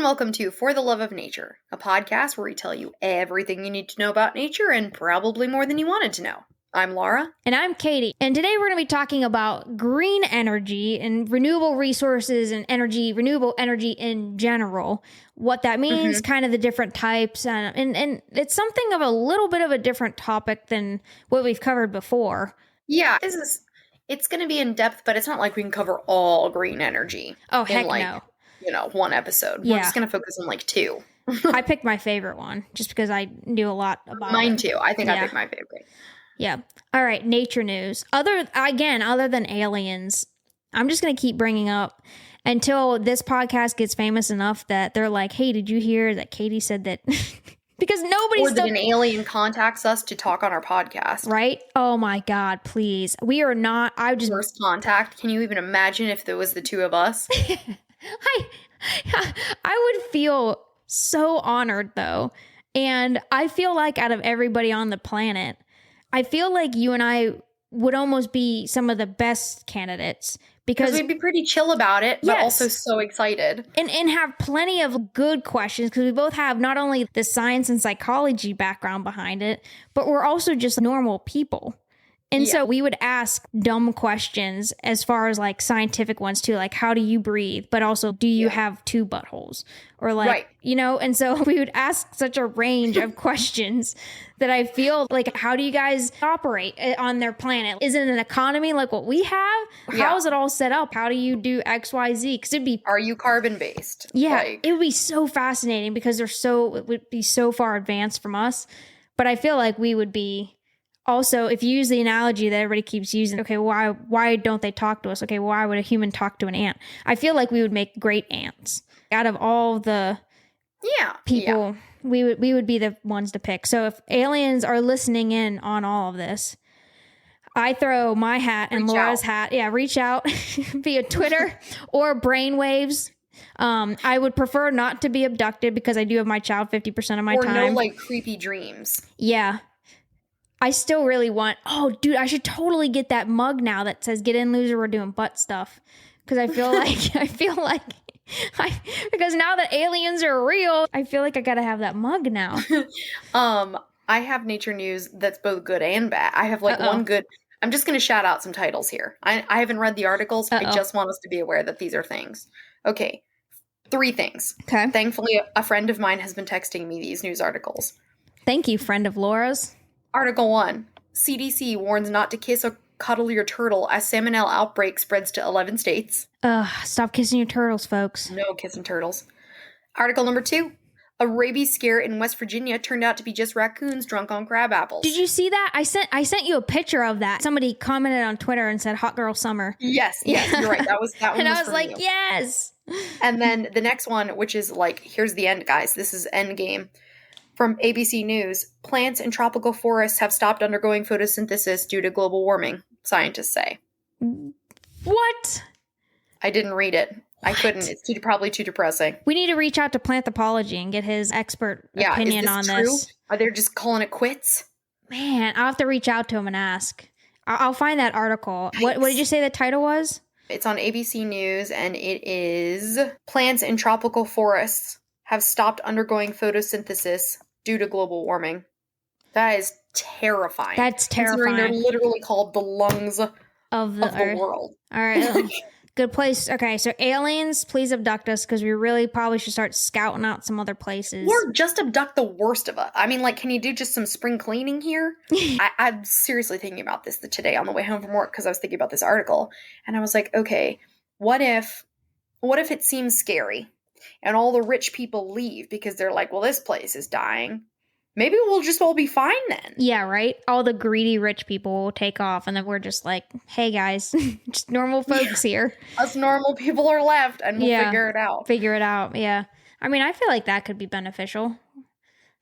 welcome to For the Love of Nature, a podcast where we tell you everything you need to know about nature and probably more than you wanted to know. I'm Laura. And I'm Katie. And today we're going to be talking about green energy and renewable resources and energy, renewable energy in general. What that means, kind of the different types. And it's something of a little bit of a different topic than what we've covered before. Yeah, it's going to be in depth, but it's not like we can cover all green energy. Oh, heck no. One episode. Yeah. We're just going to focus on like two. I picked my favorite one just because I knew a lot about Mine it. too. I think I picked my favorite. Yeah. All right. Nature news. Other than aliens, I'm just going to keep bringing up until this podcast gets famous enough that they're like, hey, did you hear that Katie said that? Because nobody's... Or that an alien contacts us to talk on our podcast. Right? Oh my God, please. We are not... First contact. Can you even imagine if there was the two of us? I would feel so honored though. And I feel like out of everybody on the planet, I feel like you and I would almost be some of the best candidates because we'd be pretty chill about it, but yes, also so excited. And have plenty of good questions because we both have not only the science and psychology background behind it, but we're also just normal people. And so we would ask dumb questions as far as like scientific ones too, like how do you breathe? But also, do you have two buttholes? Or like, and so we would ask such a range of questions that I feel like, how do you guys operate on their planet? Is it an economy like what we have? How is it all set up? How do you do X, Y, Z? Because are you carbon based? Yeah, it would be so fascinating because it would be so far advanced from us. But I feel like we would be... Also, if you use the analogy that everybody keeps using, okay, why don't they talk to us? Okay, why would a human talk to an ant? I feel like we would make great ants. Out of all the people, we would be the ones to pick. So if aliens are listening in on all of this, I throw my hat and Laura's hat. Yeah, reach out via Twitter or brainwaves. I would prefer not to be abducted because I do have my child 50% of my time. Or no, like, creepy dreams. Yeah. I still really want... Oh, dude, I should totally get that mug now that says, get in, loser, we're doing butt stuff. Because I feel like... because now that aliens are real, I feel like I gotta have that mug now. I have nature news that's both good and bad. I have one good... I'm just going to shout out some titles here. I haven't read the articles. I just want us to be aware that these are things. Okay. 3 things. Okay. Thankfully, a friend of mine has been texting me these news articles. Thank you, friend of Laura's. Article 1. CDC warns not to kiss or cuddle your turtle as salmonella outbreak spreads to 11 states. Stop kissing your turtles, folks. No kissing turtles. Article number 2. A rabies scare in West Virginia turned out to be just raccoons drunk on crab apples. Did you see that? I sent you a picture of that. Somebody commented on Twitter and said hot girl summer. Yes, you're right. That one. And I was like, yes. And then the next one, which is like, here's the end, guys. This is end game. From ABC News, plants in tropical forests have stopped undergoing photosynthesis due to global warming, scientists say. What? I didn't read it. I couldn't. It's probably too depressing. We need to reach out to Planthropology and get his expert opinion on this. Are they just calling it quits? Man, I'll have to reach out to him and ask. I'll find that article. What did you say the title was? It's on ABC News, and it is Plants in Tropical Forests have stopped undergoing photosynthesis due to global warming. That is terrifying. That's terrifying. They're literally called the lungs of the world. All right. Good place. Okay, so aliens, please abduct us because we really probably should start scouting out some other places. Or just abduct the worst of us. I mean, like, can you do just some spring cleaning here? I'm seriously thinking about this today on the way home from work because I was thinking about this article. And I was like, okay, what if it seems scary? And all the rich people leave because they're like, well, this place is dying. Maybe we'll just all be fine then. Yeah, right? All the greedy rich people will take off. And then we're just like, hey, guys, just normal folks here. Us normal people are left and we'll figure it out. Yeah. I mean, I feel like that could be beneficial.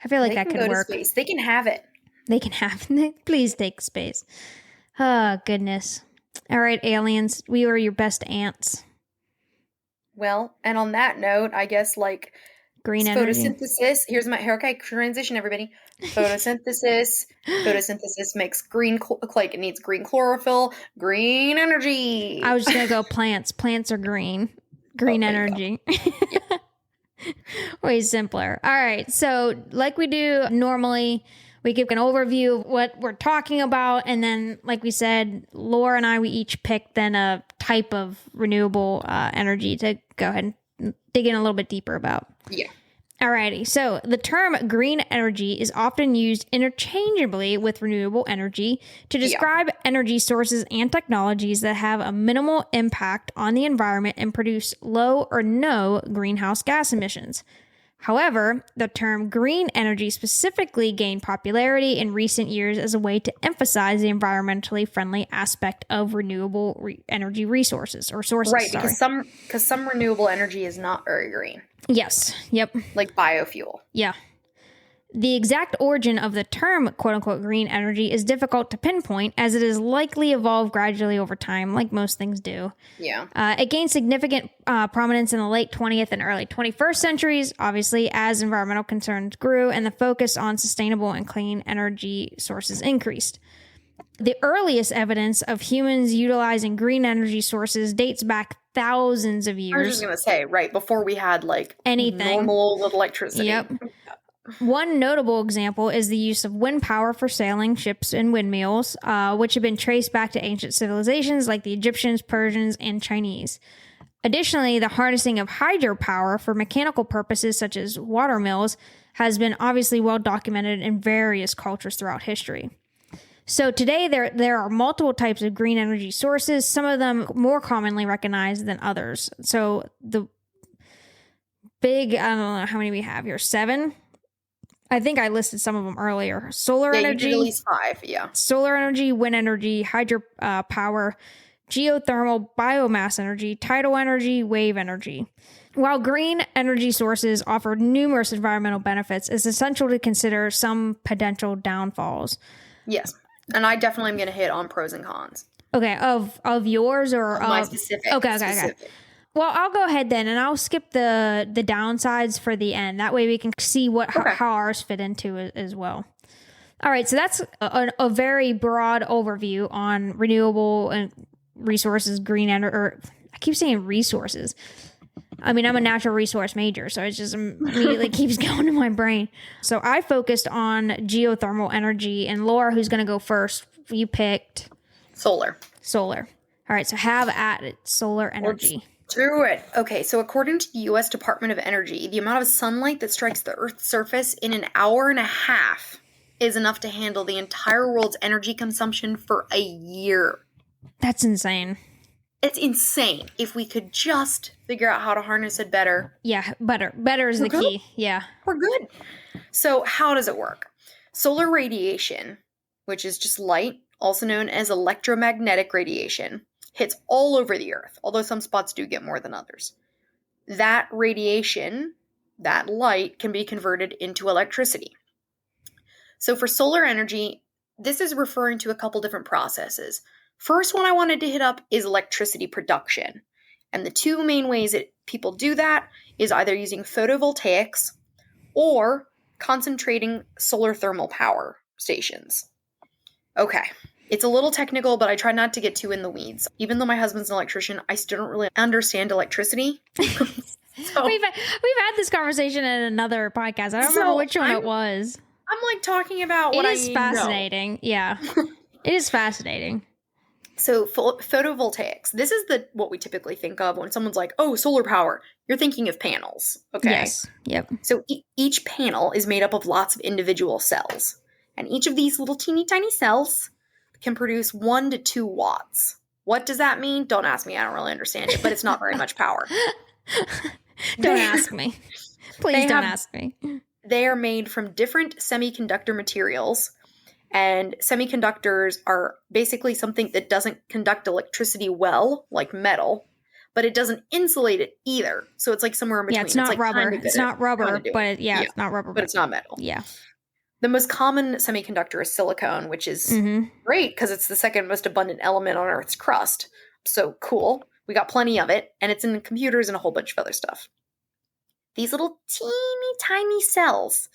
I feel like that could work. Space. They can have it. They can have it. Please take space. Oh, goodness. All right, aliens. We are your best ants. Well, and on that note, I guess like green energy. Photosynthesis. Here's my okay transition, everybody. Photosynthesis. Photosynthesis makes green like it needs green chlorophyll, green energy. I was just gonna go plants. Plants are green. Green energy. Way simpler. All right. So, like we do normally, we give an overview of what we're talking about. And then, like we said, Laura and I, we each picked then a type of renewable energy to go ahead and dig in a little bit deeper about. Yeah. Alrighty, so the term green energy is often used interchangeably with renewable energy to describe energy sources and technologies that have a minimal impact on the environment and produce low or no greenhouse gas emissions. However, the term green energy specifically gained popularity in recent years as a way to emphasize the environmentally friendly aspect of renewable energy resources or sources. Right, because some renewable energy is not very green. Yes. Yep. Like biofuel. Yeah. The exact origin of the term quote-unquote green energy is difficult to pinpoint as it has likely evolved gradually over time, like most things do. Yeah. It gained significant prominence in the late 20th and early 21st centuries, obviously, as environmental concerns grew and the focus on sustainable and clean energy sources increased. The earliest evidence of humans utilizing green energy sources dates back thousands of years. I was just going to say, right, before we had, like, anything. Normal electricity. Yep. One notable example is the use of wind power for sailing ships and windmills, which have been traced back to ancient civilizations like the Egyptians, Persians, and Chinese. Additionally, the harnessing of hydropower for mechanical purposes such as water mills has been obviously well documented in various cultures throughout history. So today there are multiple types of green energy sources, some of them more commonly recognized than others. So the big, I don't know how many we have here, 7? I think I listed some of them earlier. Solar energy. You did at least 5, yeah. Solar energy, wind energy, hydro power, geothermal, biomass energy, tidal energy, wave energy. While green energy sources offer numerous environmental benefits, it's essential to consider some potential downfalls. Yes. And I definitely am going to hit on pros and cons. Okay, of yours or of my specific. Okay. Well, I'll go ahead then, and I'll skip the downsides for the end. That way we can see how ours fit into it as well. All right, so that's a very broad overview on renewable and resources, green energy, or I keep saying resources. I mean, I'm a natural resource major, so it just immediately keeps going in my brain. So I focused on geothermal energy, and Laura, who's going to go first, you picked... Solar. All right, so have at it, solar energy. Through it. Okay, so according to the U.S. Department of Energy, the amount of sunlight that strikes the Earth's surface in an hour and a half is enough to handle the entire world's energy consumption for a year. That's insane. It's insane. If we could just figure out how to harness it better. Yeah, better. Better is the key. Yeah. We're good. So how does it work? Solar radiation, which is just light, also known as electromagnetic radiation, hits all over the Earth, although some spots do get more than others. That radiation, that light, can be converted into electricity. So for solar energy, this is referring to a couple different processes. First one I wanted to hit up is electricity production. And the two main ways that people do that is either using photovoltaics or concentrating solar thermal power stations. Okay. It's a little technical, but I try not to get too in the weeds. Even though my husband's an electrician, I still don't really understand electricity. So, we've had this conversation in another podcast. I don't remember which one it was. I'm like talking about what I know. It is fascinating. Yeah. It is fascinating. So photovoltaics. This is what we typically think of when someone's like, oh, solar power. You're thinking of panels. Okay. Yes. Yep. So each panel is made up of lots of individual cells. And each of these little teeny tiny cells can produce 1 to 2 watts. What does that mean? Don't ask me. I don't really understand it, but it's not very much power. Don't ask me. Please don't ask me. They are made from different semiconductor materials, and semiconductors are basically something that doesn't conduct electricity well, like metal, but it doesn't insulate it either. So it's like somewhere in between. Yeah, it's not like rubber. It's not rubber, but yeah, it's not rubber. But it's not metal. Yeah. The most common semiconductor is silicon, which is great because it's the second most abundant element on Earth's crust. So cool. We got plenty of it, and it's in computers and a whole bunch of other stuff. These little teeny tiny cells,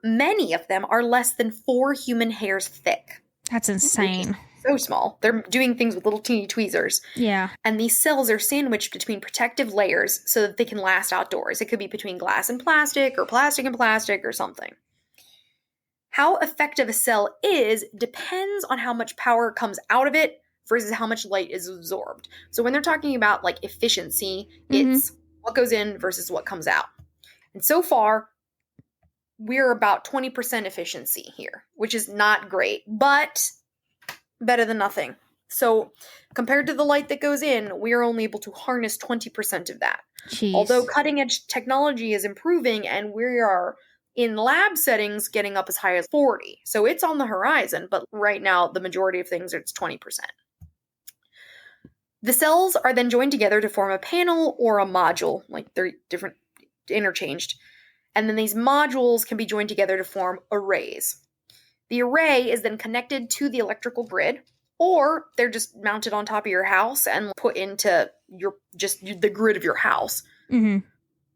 many of them are less than 4 human hairs thick. That's insane. So small. They're doing things with little teeny tweezers. Yeah. And these cells are sandwiched between protective layers so that they can last outdoors. It could be between glass and plastic or plastic and plastic or something. How effective a cell is depends on how much power comes out of it versus how much light is absorbed. So when they're talking about like efficiency, it's what goes in versus what comes out. And so far, we're about 20% efficiency here, which is not great, but better than nothing. So compared to the light that goes in, we are only able to harness 20% of that. Jeez. Although cutting edge technology is improving and we are in lab settings getting up as high as 40. So it's on the horizon, but right now the majority of things it's 20%. The cells are then joined together to form a panel or a module, like they're different, interchanged. And then these modules can be joined together to form arrays. The array is then connected to the electrical grid, or they're just mounted on top of your house and put into the grid of your house. Mm-hmm.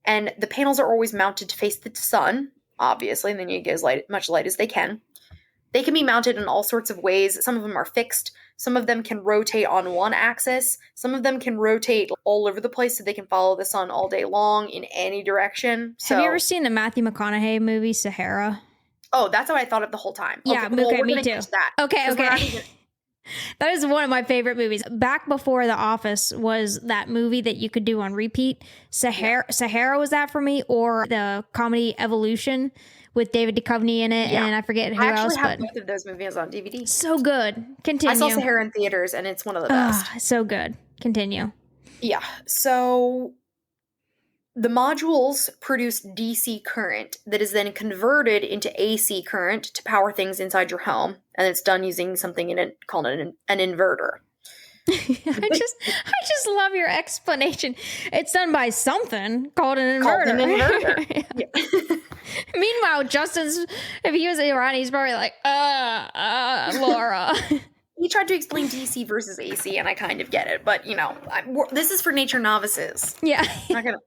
And the panels are always mounted to face the sun, obviously, and then you get as much light as they can. They can be mounted in all sorts of ways. Some of them are fixed. Some of them can rotate on one axis. Some of them can rotate all over the place so they can follow the sun all day long in any direction. Have you ever seen the Matthew McConaughey movie, Sahara? Oh, that's how I thought of the whole time. Yeah, okay, me too. Okay. That is one of my favorite movies. Back before The Office was that movie that you could do on repeat. Sahara was that for me, or the comedy Evolution with David Duchovny in it, and I forget who else. I actually have both of those movies on DVD. So good. Continue. I saw Sahara in theaters, and it's one of the best. So good. Continue. Yeah. So the modules produce DC current that is then converted into AC current to power things inside your home, and it's done using something called an inverter. I just love your explanation. It's done by something called an inverter. Yeah. Meanwhile, Justin's, if he was around, he's probably like, Laura. He tried to explain DC versus AC, and I kind of get it, but this is for nature novices. Yeah. I'm not gonna.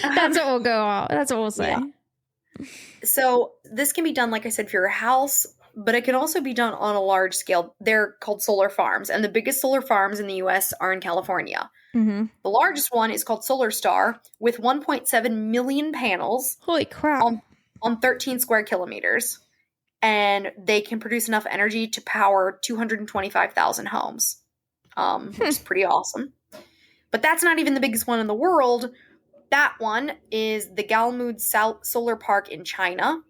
That's what we'll go on. That's what we'll say. Yeah. So this can be done, like I said, for your house, but it can also be done on a large scale. They're called solar farms, and the biggest solar farms in the U.S. are in California. Mm-hmm. The largest one is called Solar Star, with 1.7 million panels. Holy crap. On 13 square kilometers. And they can produce enough energy to power 225,000 homes, which is pretty awesome. But that's not even the biggest one in the world. That one is the Galmud Solar Park in China.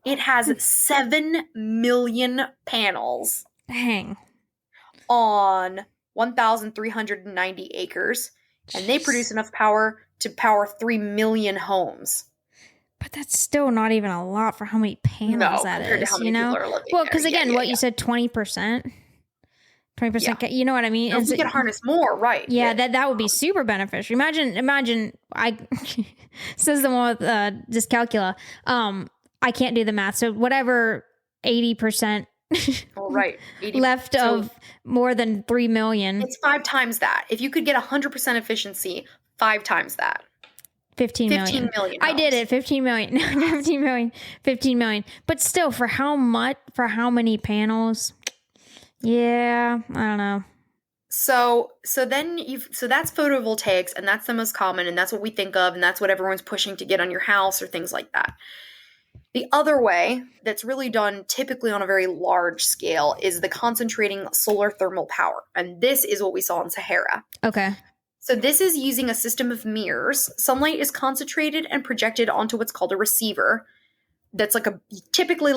It has 7 million panels. Dang. On 1,390 acres. And they produce enough power to power 3 million homes. But that's still not even a lot for how many panels that is, to how many people are living Well, there. because again, you said 20%. 20%, you know what I mean? And we could harness more, right? Yeah, that would be super beneficial. Imagine says the one with dyscalculia. I can't do the math. So whatever 80% right. 80, left of more than 3 million. It's 5 times that. If you could get 100% efficiency, 5 times that. 15 million. I did it. 15 million. 15 million. 15 million. But still, for how much? For how many panels? Yeah, I don't know. So that's photovoltaics, and that's the most common, and that's what we think of, and that's what everyone's pushing to get on your house or things like that. The other way that's really done typically on a very large scale is the concentrating solar thermal power, and this is what we saw in Sahara. Okay. So this is using a system of mirrors. Sunlight is concentrated and projected onto what's called a receiver. That's typically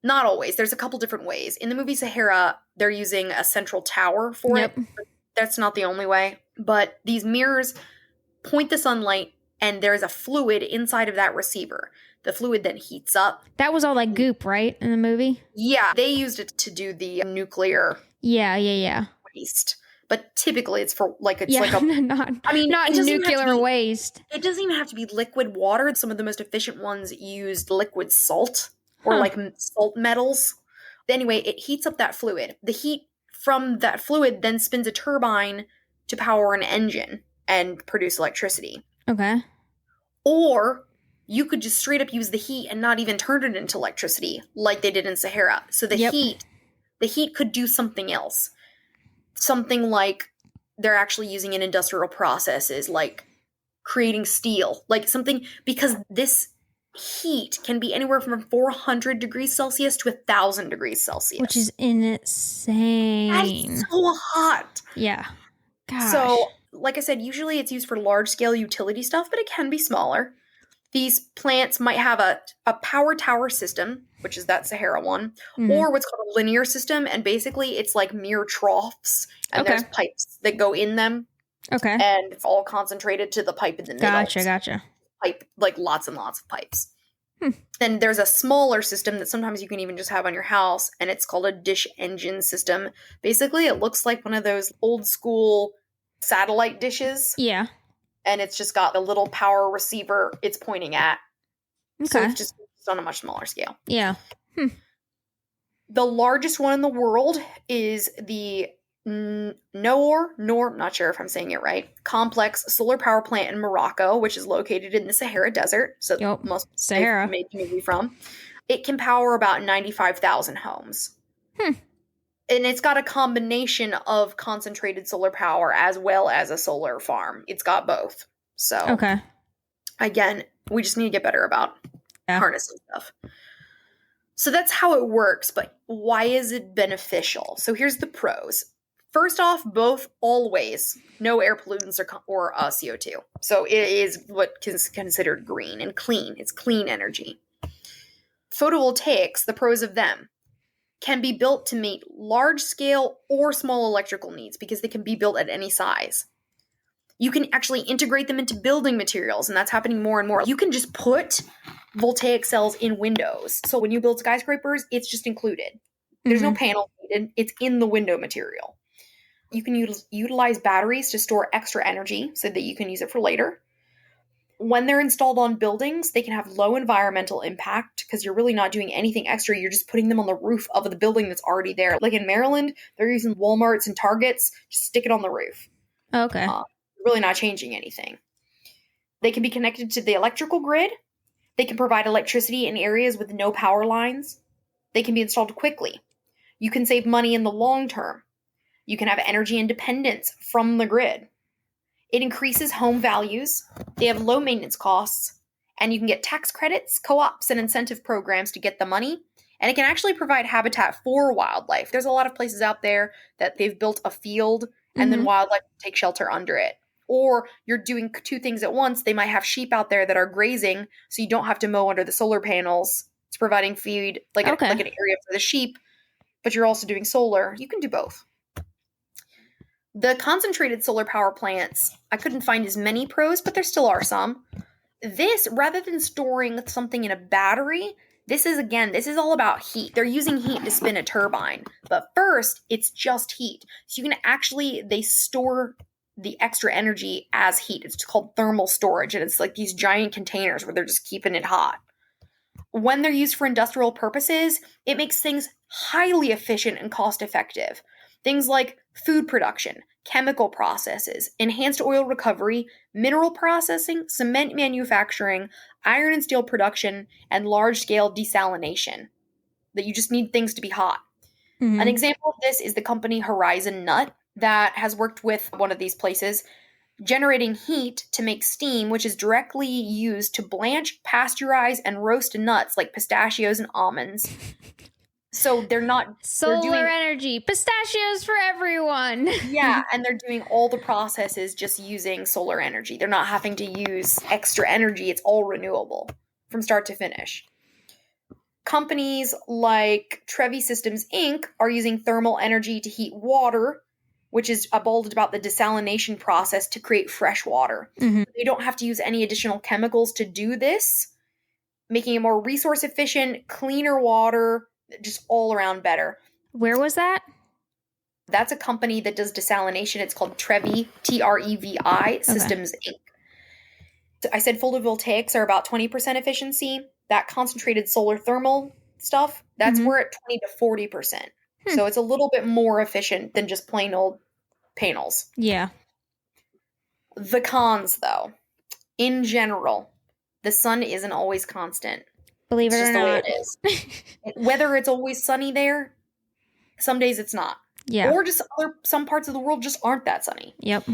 not always. There's a couple different ways. In the movie Sahara, they're using a central tower for it. That's not the only way. But these mirrors point the sunlight, and there's a fluid inside of that receiver. The fluid then heats up. That was all like goop, right, in the movie? Yeah, they used it to do the nuclear waste. But typically it's for not nuclear waste. It doesn't even have to be liquid water. Some of the most efficient ones used liquid salt or salt metals. Anyway, it heats up that fluid. The heat from that fluid then spins a turbine to power an engine and produce electricity. Okay. Or you could just straight up use the heat and not even turn it into electricity like they did in Sahara. So the heat, the heat could do something else. Something like they're actually using in industrial processes, like creating steel, like something, because this heat can be anywhere from 400 degrees Celsius to 1,000 degrees Celsius. Which is insane. That's so hot. Yeah. Gosh. So, like I said, usually it's used for large-scale utility stuff, but it can be smaller. These plants might have a power tower system, which is that Sahara one, or what's called a linear system, and basically it's like mere troughs, and there's pipes that go in them. Okay. And it's all concentrated to the pipe in the middle. Gotcha. Pipe, like lots and lots of pipes. Then there's a smaller system that sometimes you can even just have on your house, and it's called a dish engine system. Basically, it looks like one of those old school satellite dishes. Yeah. And it's just got a little power receiver it's pointing at. Okay. So it's just on a much smaller scale. Yeah. The largest one in the world is the Noor, I'm not sure if I'm saying it right, complex solar power plant in Morocco, which is located in the Sahara Desert. So most Sahara made the movie from. It can power about 95,000 homes. And it's got a combination of concentrated solar power as well as a solar farm. It's got both. So again, we just need to get better about harnessing stuff. So that's how it works, but why is it beneficial? So here's the pros. First off, both always no air pollutants or CO2. So it is what is considered green and clean. It's clean energy. Photovoltaics, the pros of them, can be built to meet large-scale or small electrical needs because they can be built at any size. You can actually integrate them into building materials, and that's happening more and more. You can just put voltaic cells in windows. So when you build skyscrapers, it's just included. There's no panel needed. It's in the window material. You can utilize batteries to store extra energy so that you can use it for later. When they're installed on buildings, they can have low environmental impact because you're really not doing anything extra. You're just putting them on the roof of the building that's already there. Like in Maryland, they're using Walmarts and Targets. Just stick it on the roof. Okay. Really not changing anything. They can be connected to the electrical grid. They can provide electricity in areas with no power lines. They can be installed quickly. You can save money in the long term. You can have energy independence from the grid. It increases home values. They have low maintenance costs. And you can get tax credits, co-ops, and incentive programs to get the money. And it can actually provide habitat for wildlife. There's a lot of places out there that they've built a field and then wildlife take shelter under it. Or you're doing two things at once. They might have sheep out there that are grazing, so you don't have to mow under the solar panels. It's providing feed, like an area for the sheep, but you're also doing solar. You can do both. The concentrated solar power plants, I couldn't find as many pros, but there still are some. This, rather than storing something in a battery, this is all about heat. They're using heat to spin a turbine. But first, it's just heat. So you can they store the extra energy as heat. It's called thermal storage, and it's like these giant containers where they're just keeping it hot. When they're used for industrial purposes, it makes things highly efficient and cost effective. Things like food production, chemical processes, enhanced oil recovery, mineral processing, cement manufacturing, iron and steel production, and large-scale desalination. That you just need things to be hot. An example of this is the company Horizon Nut that has worked with one of these places, generating heat to make steam, which is directly used to blanch, pasteurize, and roast nuts like pistachios and almonds. So they're solar energy, pistachios for everyone. Yeah, and they're doing all the processes just using solar energy. They're not having to use extra energy. It's all renewable from start to finish. Companies like Trevi Systems Inc. are using thermal energy to heat water, which is bold about the desalination process to create fresh water. They don't have to use any additional chemicals to do this, making it more resource efficient, cleaner water, just all around better. Where was that? That's a company that does desalination. It's called Trevi, Trevi Systems Inc. I said photovoltaics are about 20% efficiency. That concentrated solar thermal stuff, that's we're at 20 to 40%. So it's a little bit more efficient than just plain old panels. Yeah. The cons, though. In general, the sun isn't always constant. Believe it or not. It's just the way it is. Whether it's always sunny there, Some days it's not. Yeah. Or just some parts of the world just aren't that sunny. Yep.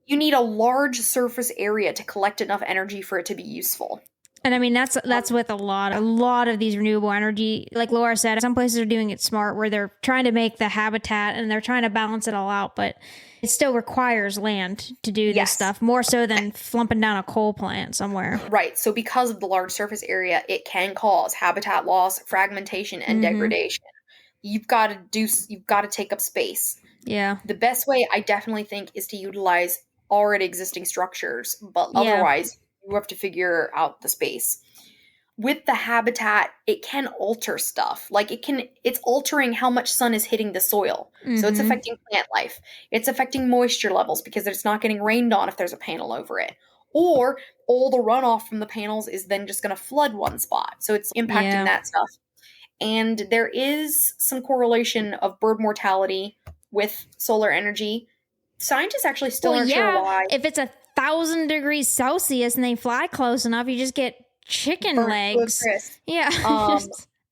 You need a large surface area to collect enough energy for it to be useful. And I mean, that's with a lot of these renewable energy. Like Laura said, some places are doing it smart where they're trying to make the habitat and they're trying to balance it all out, but it still requires land to do this stuff, more so than flumping down a coal plant somewhere. Right. So because of the large surface area, it can cause habitat loss, fragmentation, and degradation. You've got to take up space. Yeah. The best way, I definitely think, is to utilize already existing structures, but otherwise you have to figure out the space. With the habitat, it can alter stuff. Like it's altering how much sun is hitting the soil. So it's affecting plant life. It's affecting moisture levels because it's not getting rained on if there's a panel over it. Or all the runoff from the panels is then just going to flood one spot. So it's impacting that stuff. And there is some correlation of bird mortality with solar energy. Scientists actually still aren't sure why. If it's 1,000 degrees Celsius and they fly close enough, you just get chicken legs. Yeah.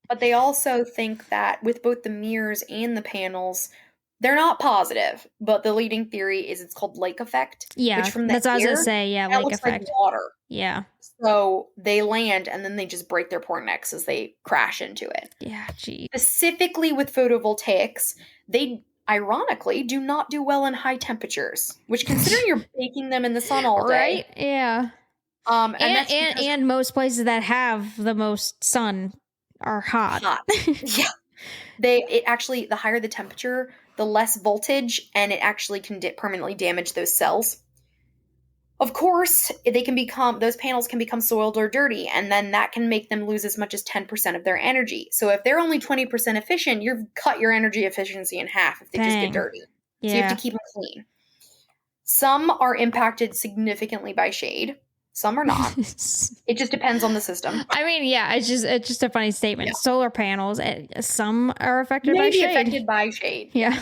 But they also think that with both the mirrors and the panels, they're not positive. But the leading theory is it's called lake effect. Yeah, which from that's what I was going to say. Yeah, lake effect. Like water. Yeah. So they land and then they just break their poor necks as they crash into it. Yeah, geez. Specifically with photovoltaics, they ironically do not do well in high temperatures, which considering you're baking them in the sun all day. Right? Yeah. And most places that have the most sun are hot. Yeah. The higher the temperature, the less voltage, and it actually can permanently damage those cells. Of course, those panels can become soiled or dirty, and then that can make them lose as much as 10% of their energy. So if they're only 20% efficient, you've cut your energy efficiency in half if they just get dirty. Yeah. So you have to keep them clean. Some are impacted significantly by shade. Some are not. It just depends on the system. I mean, yeah, it's just a funny statement. Yeah. Solar panels, some are affected by shade. Affected by shade. Yeah.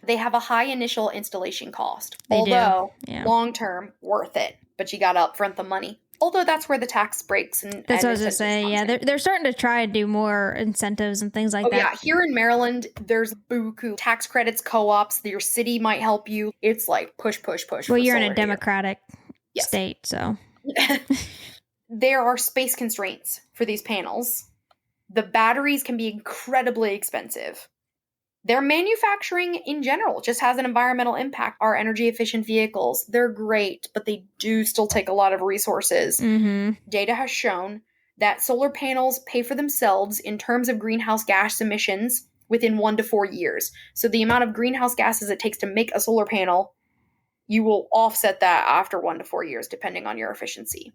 They have a high initial installation cost, although long-term, worth it. But you got to upfront the money. Although that's where the tax breaks. That's what I was going to say. Yeah, they're starting to try and do more incentives and things like that. Yeah, here in Maryland, there's buku tax credits, co-ops. Your city might help you. It's like push. Well, you're in a Democratic state, so. There are space constraints for these panels. The batteries can be incredibly expensive. Their manufacturing in general just has an environmental impact. Our energy efficient vehicles, they're great, but they do still take a lot of resources. Data has shown that solar panels pay for themselves in terms of greenhouse gas emissions within 1 to 4 years. So the amount of greenhouse gases it takes to make a solar panel, you will offset that after 1 to 4 years, depending on your efficiency.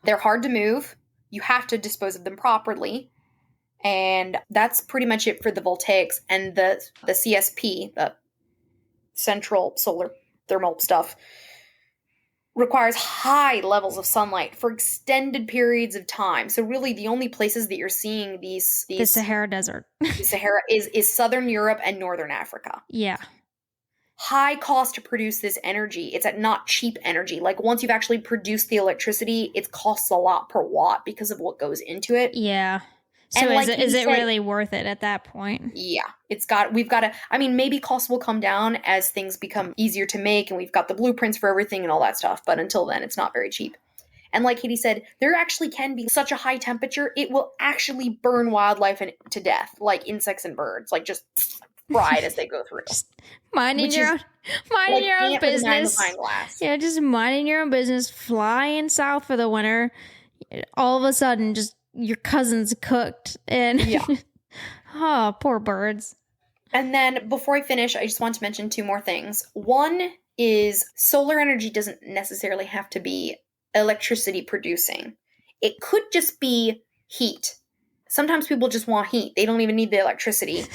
They're hard to move. You have to dispose of them properly. And that's pretty much it for the voltaics. And the CSP, the central solar thermal stuff, requires high levels of sunlight for extended periods of time. So really the only places that you're seeing the Sahara Desert. The Sahara is Southern Europe and Northern Africa. Yeah. High cost to produce this energy. It's not cheap energy. Like once you've actually produced the electricity, it costs a lot per watt because of what goes into it. Yeah. So is it really worth it at that point? Yeah. Maybe costs will come down as things become easier to make and we've got the blueprints for everything and all that stuff. But until then, it's not very cheap. And like Katie said, there actually can be such a high temperature, it will actually burn wildlife to death, like insects and birds, like just fried as they go through. Just minding your own business. Yeah, just minding your own business, flying south for the winter. All of a sudden, just your cousin's cooked. And oh, poor birds. And then before I finish, I just want to mention 2 more things. One is solar energy doesn't necessarily have to be electricity producing. It could just be heat. Sometimes people just want heat. They don't even need the electricity.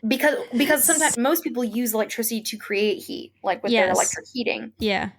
Because sometimes most people use electricity to create heat, like with their electric heating. Yeah.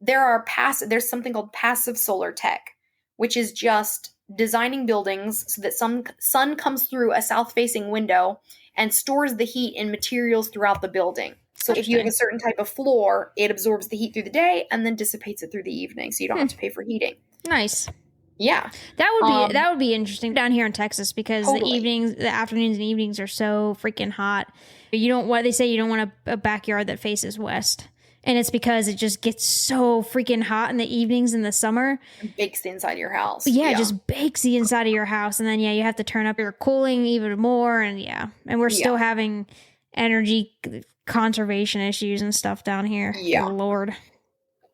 There's something called passive solar tech, which is just designing buildings so that some sun comes through a south-facing window and stores the heat in materials throughout the building. So if you have a certain type of floor, it absorbs the heat through the day and then dissipates it through the evening, so you don't have to pay for heating. Nice. Yeah. That would be interesting down here in Texas because the afternoons and evenings are so freaking hot. They say you don't want a backyard that faces west. And it's because it just gets so freaking hot in the evenings in the summer. It bakes the inside of your house. Yeah, it just bakes the inside of your house. And then, you have to turn up your cooling even more. And and we're still having energy conservation issues and stuff down here. Yeah. Oh, Lord.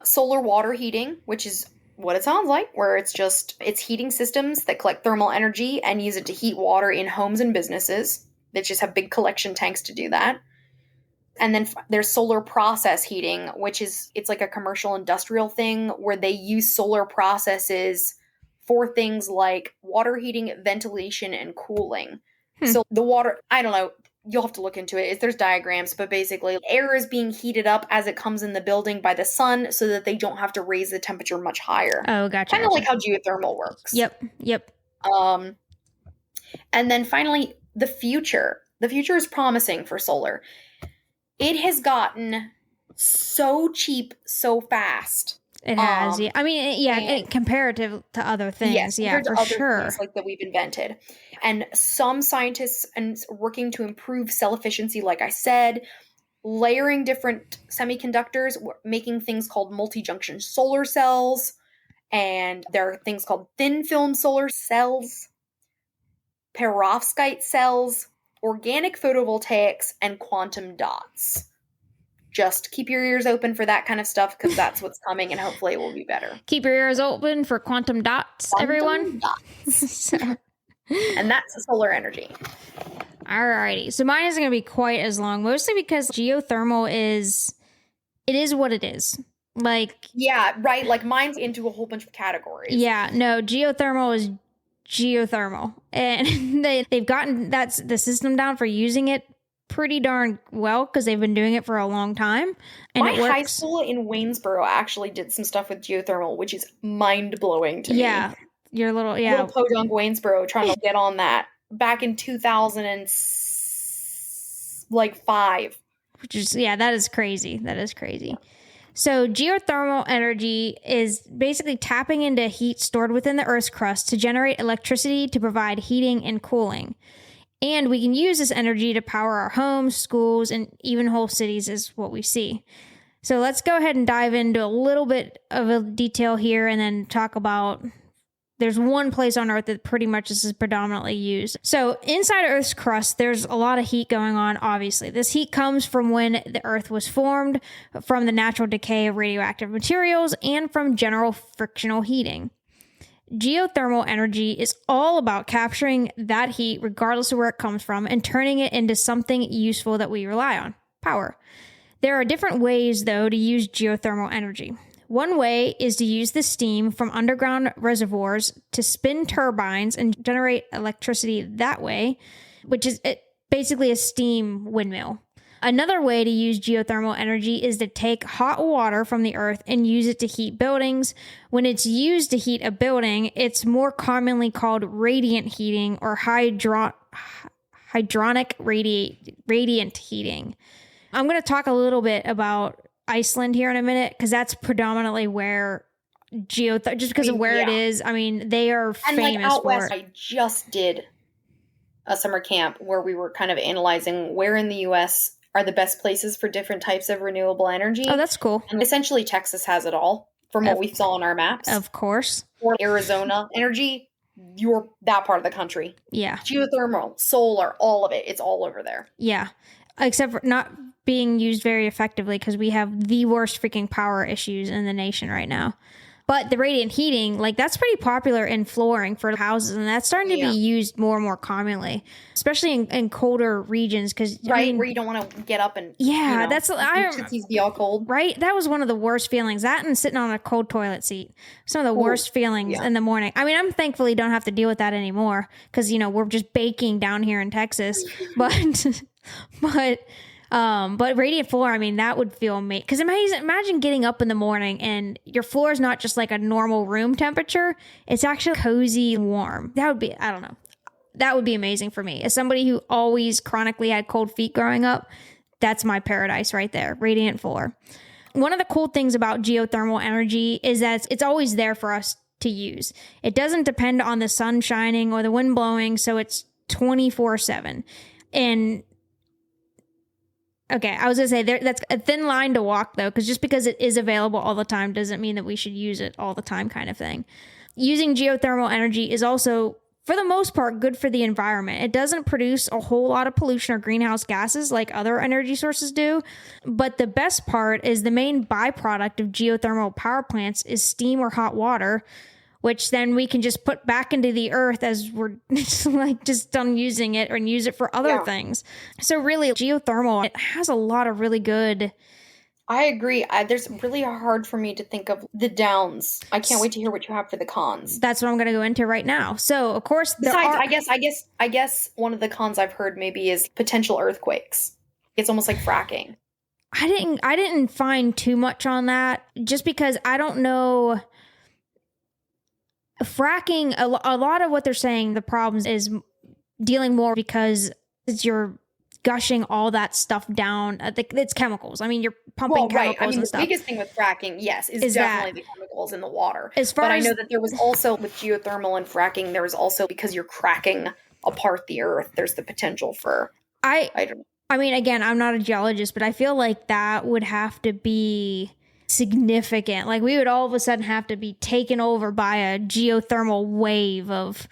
Solar water heating, which is what it sounds like, where it's heating systems that collect thermal energy and use it to heat water in homes and businesses that just have big collection tanks to do that. And then there's solar process heating, which it's like a commercial industrial thing where they use solar processes for things like water heating, ventilation, and cooling. So the water, I don't know, you'll have to look into it. There's diagrams, but basically air is being heated up as it comes in the building by the sun so that they don't have to raise the temperature much higher. Oh, gotcha. Kind of like how geothermal works. Yep. And then finally, the future. The future is promising for solar. It has gotten so cheap so fast. It has. I mean, comparative to other things. Yes, yeah, for sure. Things like that we've invented. And some scientists are working to improve cell efficiency, like I said, layering different semiconductors, making things called multi-junction solar cells. And there are things called thin film solar cells, perovskite cells, organic photovoltaics, and quantum dots. Just keep your ears open for that kind of stuff because that's what's coming and hopefully it will be better. Keep your ears open for quantum dots, everyone. Dots. And that's solar energy. Alrighty. So mine isn't going to be quite as long, mostly because geothermal is what it is. Yeah, right. Like mine's into a whole bunch of categories. Yeah, no, geothermal is geothermal. And they've gotten the system down for using it pretty darn well because they've been doing it for a long time. And my high school in Waynesboro actually did some stuff with geothermal, which is mind-blowing to me. Yeah, your little podunk Waynesboro trying to get on that back in 2005. Which is, that is crazy. That is crazy. So geothermal energy is basically tapping into heat stored within the Earth's crust to generate electricity to provide heating and cooling. And we can use this energy to power our homes, schools, and even whole cities is what we see. So let's go ahead and dive into a little bit of a detail here and then talk about there's one place on Earth that pretty much this is predominantly used. So inside Earth's crust, there's a lot of heat going on, obviously. This heat comes from when the Earth was formed, from the natural decay of radioactive materials, and from general frictional heating. Geothermal energy is all about capturing that heat, regardless of where it comes from, and turning it into something useful that we rely on, power. There are different ways, though, to use geothermal energy. One way is to use the steam from underground reservoirs to spin turbines and generate electricity that way, which is basically a steam windmill. Another way to use geothermal energy is to take hot water from the earth and use it to heat buildings. When it's used to heat a building, it's more commonly called radiant heating or hydronic radiant heating. I'm going to talk a little bit about Iceland here in a minute because that's predominantly where just because of where it is. I mean, they are famous out for west, it. I just did a summer camp where we were kind of analyzing where in the U.S. are the best places for different types of renewable energy. Oh, that's cool. And essentially Texas has it all from what we saw on our maps. Of course. Or Arizona energy, you're that part of the country. Yeah. Geothermal, solar, all of it. It's all over there. Yeah. Except for not being used very effectively because we have the worst freaking power issues in the nation right now. But the radiant heating, that's pretty popular in flooring for houses, and that's starting to be used more and more commonly, especially in colder regions. Where you don't want to get up and tootsies be all cold. Right, that was one of the worst feelings. That and sitting on a cold toilet seat, some of the worst feelings in the morning. I mean, I'm thankfully don't have to deal with that anymore because we're just baking down here in Texas, but radiant floor, I mean, that would feel amazing. Because imagine getting up in the morning and your floor is not just like a normal room temperature. It's actually cozy and warm. That would be, I don't know. That would be amazing for me. As somebody who always chronically had cold feet growing up, that's my paradise right there. Radiant floor. One of the cool things about geothermal energy is that it's always there for us to use. It doesn't depend on the sun shining or the wind blowing, so it's 24/7. And okay, I was going to say that's a thin line to walk, though, because just because it is available all the time doesn't mean that we should use it all the time, kind of thing. Using geothermal energy is also, for the most part, good for the environment. It doesn't produce a whole lot of pollution or greenhouse gases like other energy sources do. But the best part is the main byproduct of geothermal power plants is steam or hot water, which then we can just put back into the earth as we're just done using it, and use it for other things. So really, geothermal, it has a lot of really good... I agree. There's really hard for me to think of the downs. I can't wait to hear what you have for the cons. That's what I'm going to go into right now. So, of course, besides, I guess one of the cons I've heard maybe is potential earthquakes. It's almost like fracking. I didn't find too much on that, just because I don't know. Fracking, a lot of what they're saying, the problems is dealing more because you're gushing all that stuff down. It's chemicals. I mean, you're pumping chemicals and stuff. The biggest thing with fracking, yes, is definitely the chemicals in the water. But I know that there was also, with geothermal and fracking, there was also, because you're cracking apart the earth, there's the potential for, I don't know. I mean, again, I'm not a geologist, but I feel like that would have to be significant. Like, we would all of a sudden have to be taken over by a geothermal wave of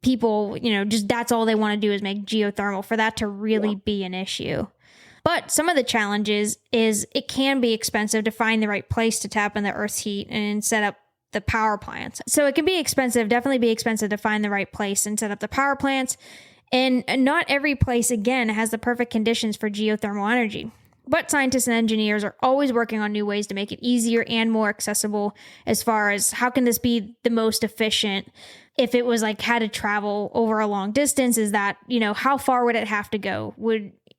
people, just that's all they want to do is make geothermal for that to really be an issue. But some of the challenges is it can be expensive to find the right place to tap in the Earth's heat and set up the power plants. So it can be expensive, definitely be expensive to find the right place and set up the power plants. And not every place, again, has the perfect conditions for geothermal energy. But scientists and engineers are always working on new ways to make it easier and more accessible, as far as how can this be the most efficient. If it was had to travel over a long distance, is that, how far would it have to go?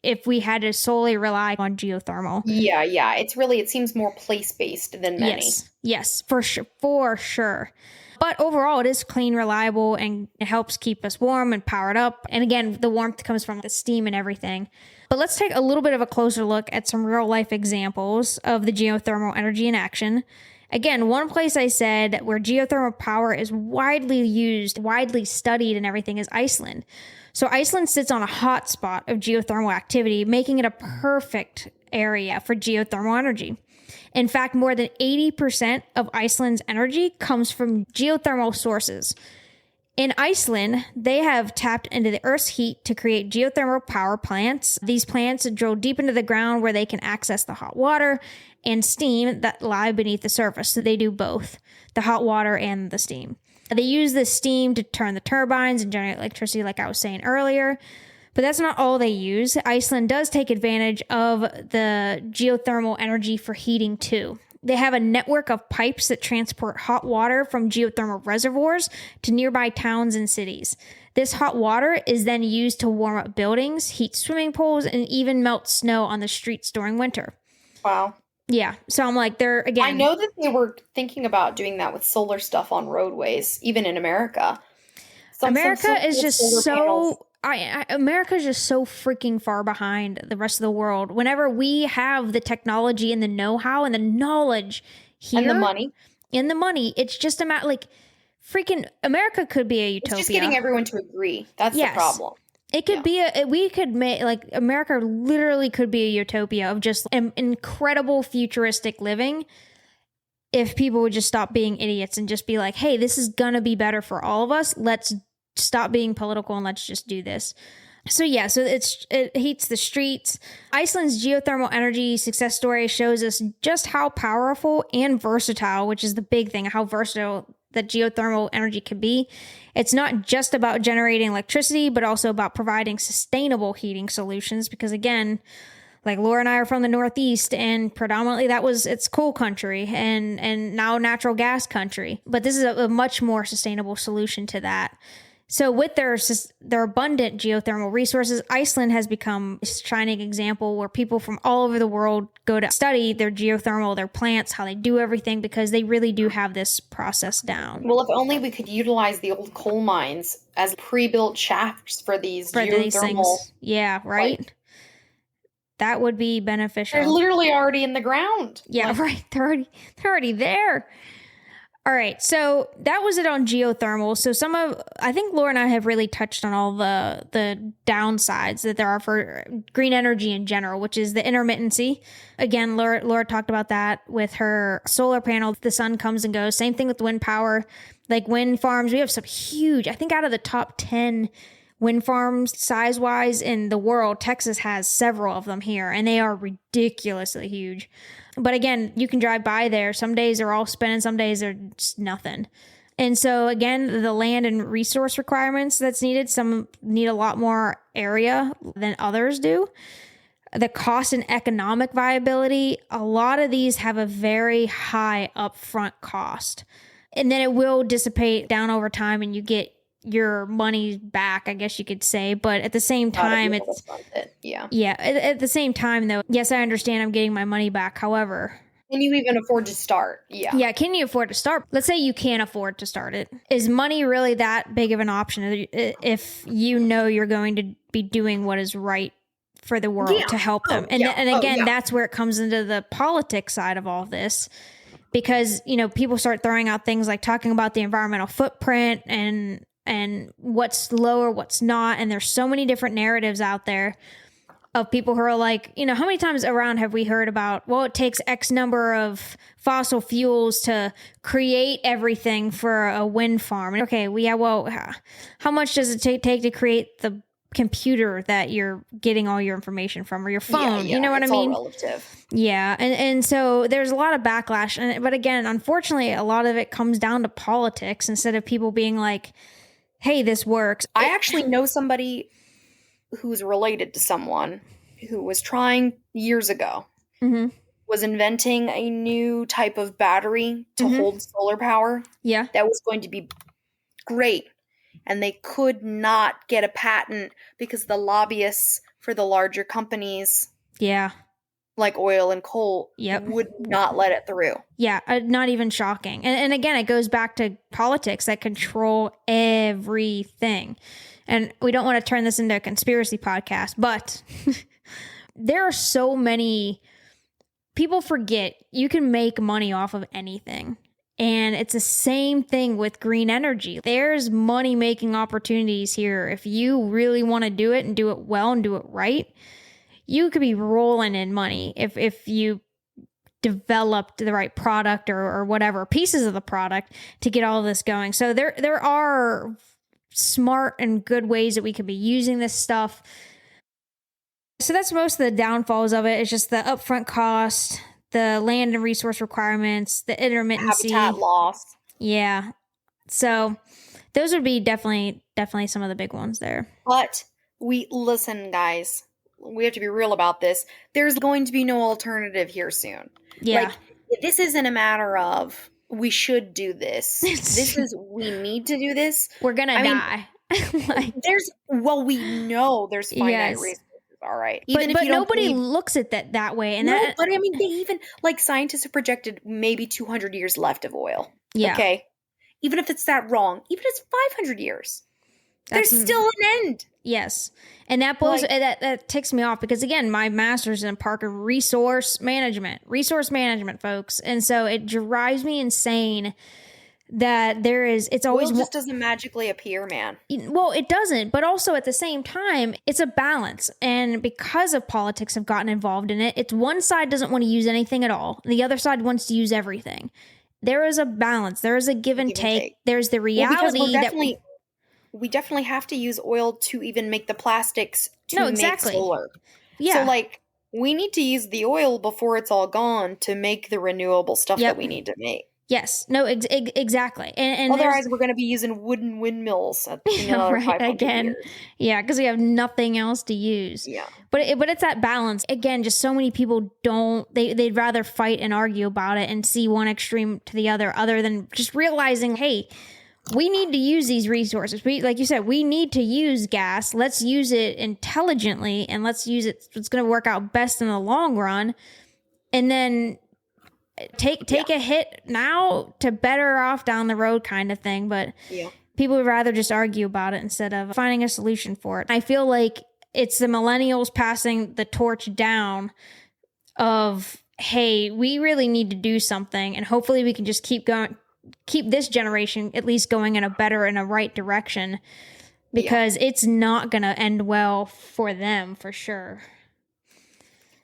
If we had to solely rely on geothermal? Yeah. It seems more place-based than many. Yes, for sure. But overall, it is clean, reliable, and it helps keep us warm and powered up. And again, the warmth comes from the steam and everything. But let's take a little bit of a closer look at some real-life examples of the geothermal energy in action. Again, one place I said where geothermal power is widely used, widely studied and everything is Iceland. So Iceland sits on a hot spot of geothermal activity, making it a perfect area for geothermal energy. In fact, more than 80% of Iceland's energy comes from geothermal sources. In Iceland, they have tapped into the Earth's heat to create geothermal power plants. These plants drill deep into the ground where they can access the hot water and steam that lie beneath the surface. So they do both, the hot water and the steam. They use the steam to turn the turbines and generate electricity, like I was saying earlier. But that's not all they use. Iceland does take advantage of the geothermal energy for heating too. They have a network of pipes that transport hot water from geothermal reservoirs to nearby towns and cities. This hot water is then used to warm up buildings, heat swimming pools, and even melt snow on the streets during winter. Wow. Yeah. So I'm like, they're, again... I know that they were thinking about doing that with solar stuff on roadways, even in America. America is just so... America is just so freaking far behind the rest of the world. Whenever we have the technology and the know-how and the knowledge here, and the money, it's just about freaking America could be a utopia. It's just getting everyone to agree. That's the problem. It could be we could make America literally could be a utopia of just an incredible futuristic living if people would just stop being idiots and just be like, hey, this is gonna be better for all of us. Let's stop being political and let's just do this. So it heats the streets. Iceland's geothermal energy success story shows us just how powerful and versatile, which is the big thing, how versatile that geothermal energy can be. It's not just about generating electricity, but also about providing sustainable heating solutions. Because again, like Laura and I are from the Northeast, and predominantly it's coal country and now natural gas country. But this is a much more sustainable solution to that. So with their abundant geothermal resources, Iceland has become a shining example where people from all over the world go to study their geothermal, their plants, how they do everything, because they really do have this process down. Well, if only we could utilize the old coal mines as pre-built shafts for these geothermal things. Yeah, right? That would be beneficial. They're literally already in the ground. Yeah, right. They're already there. All right, so that was it on geothermal. So I think Laura and I have really touched on all the downsides that there are for green energy in general, which is the intermittency. Again, Laura talked about that with her solar panel. The sun comes and goes. Same thing with wind power. Like wind farms, we have some huge, I think out of the top 10 wind farms size-wise in the world, Texas has several of them here, and they are ridiculously huge. But again, you can drive by there. Some days they're all spinning, some days they're just nothing. And so again, the land and resource requirements that's needed, some need a lot more area than others do. The cost and economic viability, a lot of these have a very high upfront cost. And then it will dissipate down over time and you get your money back, I guess you could say. But at the same time, at the same time, though, yes, I understand I'm getting my money back. However, can you even afford to start? Yeah, can you afford to start? Let's say you can't afford to start it. Is money really that big of an option if you know you're going to be doing what is right for the world to help them? And again, that's where it comes into the politics side of all this. Because, people start throwing out things like talking about the environmental footprint and what's low or what's not. And there's so many different narratives out there of people who are like, how many times around have we heard about, well, it takes X number of fossil fuels to create everything for a wind farm. Okay, how much does it take to create the computer that you're getting all your information from, or your phone? You know what I mean? All relative. Yeah. And so there's a lot of backlash. But again, unfortunately, a lot of it comes down to politics instead of people being like, hey, this works. I actually know somebody who's related to someone who was trying years ago, was inventing a new type of battery to hold solar power. Yeah. That was going to be great. And they could not get a patent because the lobbyists for the larger companies, like oil and coal, would not let it through. Yeah, not even shocking. And again, it goes back to politics that control everything. And we don't want to turn this into a conspiracy podcast, but there are so many people forget you can make money off of anything. And it's the same thing with green energy. There's money-making opportunities here. If you really want to do it and do it well and do it right, you could be rolling in money if you developed the right product or whatever, pieces of the product to get all of this going. So there are smart and good ways that we could be using this stuff. So that's most of the downfalls of it. It's just the upfront cost, the land and resource requirements, the intermittency, habitat loss. Yeah. So those would be definitely some of the big ones there. But listen, guys, we have to be real about this. There's going to be no alternative here soon. Yeah. Like, this isn't a matter of we should do this. This is we need to do this. We're going to die. We know there's finite resources. All right. But nobody looks at that way. And but I mean, they even, scientists have projected maybe 200 years left of oil. Yeah. Okay. Even if it's that wrong, even if it's 500 years, there's still an end. Yes. And that blows, that ticks me off because, again, my master's in park of resource management, folks. And so it drives me insane that it's always oil just doesn't magically appear, man. Well, it doesn't, but also at the same time, it's a balance. And because of politics have gotten involved in it, it's one side doesn't want to use anything at all. The other side wants to use everything. There is a balance. There is a give and take. There's the reality that we definitely have to use oil to even make the plastics to make solar. Yeah. So we need to use the oil before it's all gone to make the renewable stuff that we need to make. Yes. No, exactly. And otherwise, we're going to be using wooden windmills at another 500 years. Yeah, because we have nothing else to use. Yeah. But it's that balance. Again, just so many people they'd rather fight and argue about it and see one extreme to the other than just realizing, hey, we need to use these resources. Like you said, we need to use gas. Let's use it intelligently and let's use it. It's going to work out best in the long run. And then take a hit now to better off down the road kind of thing. But people would rather just argue about it instead of finding a solution for it. I feel like it's the millennials passing the torch down of, hey, we really need to do something. And hopefully we can just keep going keep this generation at least going in a better and a right direction, because it's not going to end well for them for sure.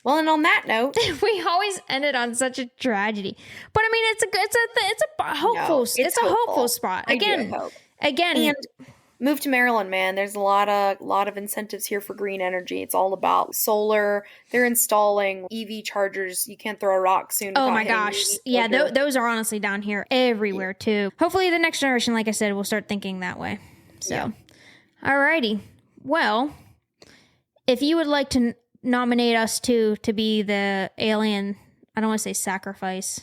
Well, and on that note, we always ended on such a tragedy. But I mean, it's a hopeful hopeful spot. Again, and move to Maryland, man. There's a lot of incentives here for green energy. It's all about solar. They're installing EV chargers. You can't throw a rock soon. Oh my gosh. Yeah, those are honestly down here everywhere too. Hopefully the next generation, like I said, will start thinking that way. So, alrighty. Well, if you would like to nominate us to be the alien, I don't want to say sacrifice.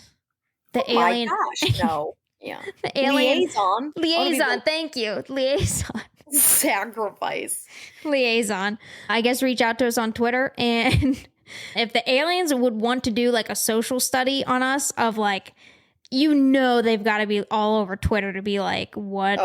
The alien. My gosh, no. Yeah. The alien liaison. Thank you. Liaison. Sacrifice. Liaison. I guess reach out to us on Twitter, and if the aliens would want to do like a social study on us of like, they've got to be all over Twitter to be like, what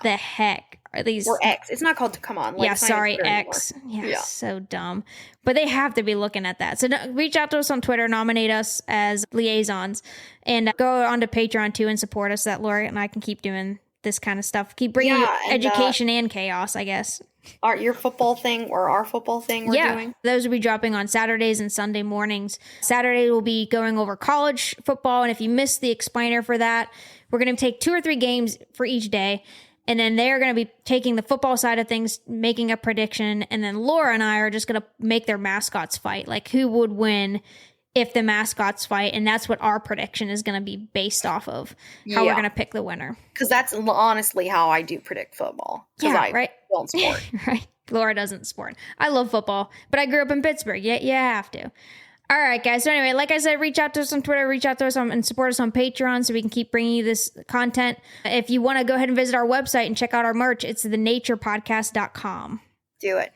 the heck are these? Or X. It's not called, come on. Like, sorry, X. Yeah, so dumb. But they have to be looking at that. So reach out to us on Twitter, nominate us as liaisons, and go on to Patreon too and support us so that Laura and I can keep doing this kind of stuff. Keep bringing education and chaos, I guess. Your football thing or our football thing we're doing? Those will be dropping on Saturdays and Sunday mornings. Saturday we'll be going over college football, and if you missed the explainer for that, we're going to take 2 or 3 games for each day, and then they're going to be taking the football side of things, making a prediction, and then Laura and I are just going to make their mascots fight, like who would win if the mascots fight, and that's what our prediction is going to be based off of, how we're going to pick the winner. Because that's honestly how I do predict football. Right. Don't sport. Right. Laura doesn't sport. I love football, but I grew up in Pittsburgh. Yeah, you have to. All right, guys. So anyway, like I said, reach out to us on Twitter, reach out to us and support us on Patreon so we can keep bringing you this content. If you want to go ahead and visit our website and check out our merch, it's thenaturepodcast.com. Do it.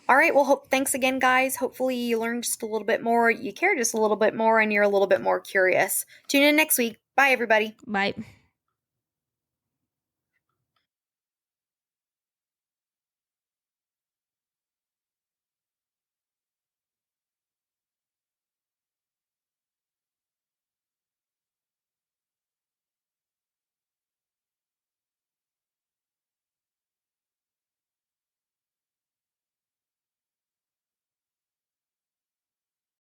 All right. Well, thanks again, guys. Hopefully you learned just a little bit more. You care just a little bit more, and you're a little bit more curious. Tune in next week. Bye, everybody. Bye.